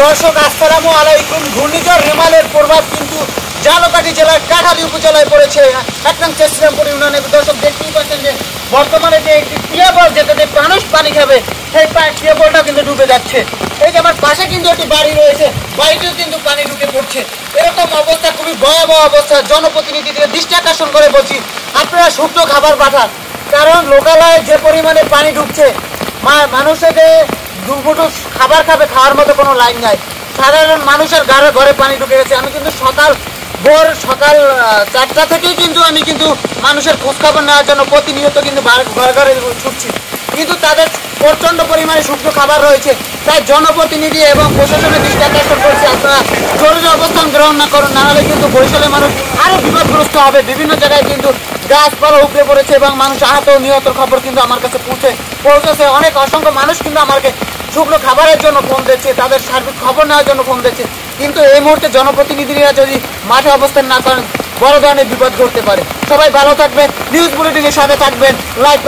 দর্শক আসসালামু আলাইকুম। ঘূর্ণিঝড় রেমালের প্রভাব কিন্তু ঝালকাঠি জেলার কাঠালী উপজেলায় পড়েছে। একদম শ্রীরামপুর ইউনিয়নে দর্শক দেখতেই পাচ্ছেন যে বর্তমানে যে একটি টিয়াবল যেটাতে মানুষ পানি খাবে সেই টিয়াবলটা কিন্তু ডুবে যাচ্ছে। এই যে আমার পাশে কিন্তু একটি বাড়ি রয়েছে, বাড়িতেও কিন্তু পানি ঢুকে পড়ছে। এরকম অবস্থা খুবই ভয়াবহ অবস্থা। জনপ্রতিনিধিদের দৃষ্টি আকর্ষণ করে বলছি, আপনারা শুকনো খাবার পাঠান, কারণ লোকালয়ে যে পরিমাণে পানি ঢুকছে মানুষের দুপুটো খাবার খাবে, খাওয়ার মতো কোনো লাইন নাই। সাধারণ মানুষের ঘরে ঘরে পানি ঢুকে গেছে। আমি কিন্তু সকাল 4টা থেকেই কিন্তু আমি কিন্তু মানুষের খোঁজখবর নেওয়ার জন্য প্রতিনিয়ত কিন্তু ঘরে ঘরে ছুটছি, কিন্তু তাদের প্রচণ্ড পরিমাণে শুকনো খাবার রয়েছে। তাই জনপ্রতিনিধি এবং প্রশাসনের দৃষ্টি আকর্ষণ করছে, আপনারা জরুরি অবস্থান গ্রহণ না করুন, নাহলে কিন্তু বরিশালের মানুষ আরও বিপদগ্রস্ত হবে। বিভিন্ন জায়গায় কিন্তু গাছপালা উপড়ে পড়েছে এবং মানুষ আহত নিহতর খবর কিন্তু আমার কাছে পৌঁছেছে। অনেক অসংখ্য মানুষ কিন্তু আমাকে শুকনো খাবারের জন্য ফোন দিচ্ছে, তাদের সার্বিক খবর নেওয়ার জন্য ফোন দিচ্ছে। কিন্তু এই মুহূর্তে জনপ্রতিনিধিরা যদি মাঠে অবস্থান না করেন, বড় ধরনের বিপদ ঘটতে পারে। সবাই ভালো থাকবেন, নিউজ বুলেটিনের সাথে থাকবেন, লাইক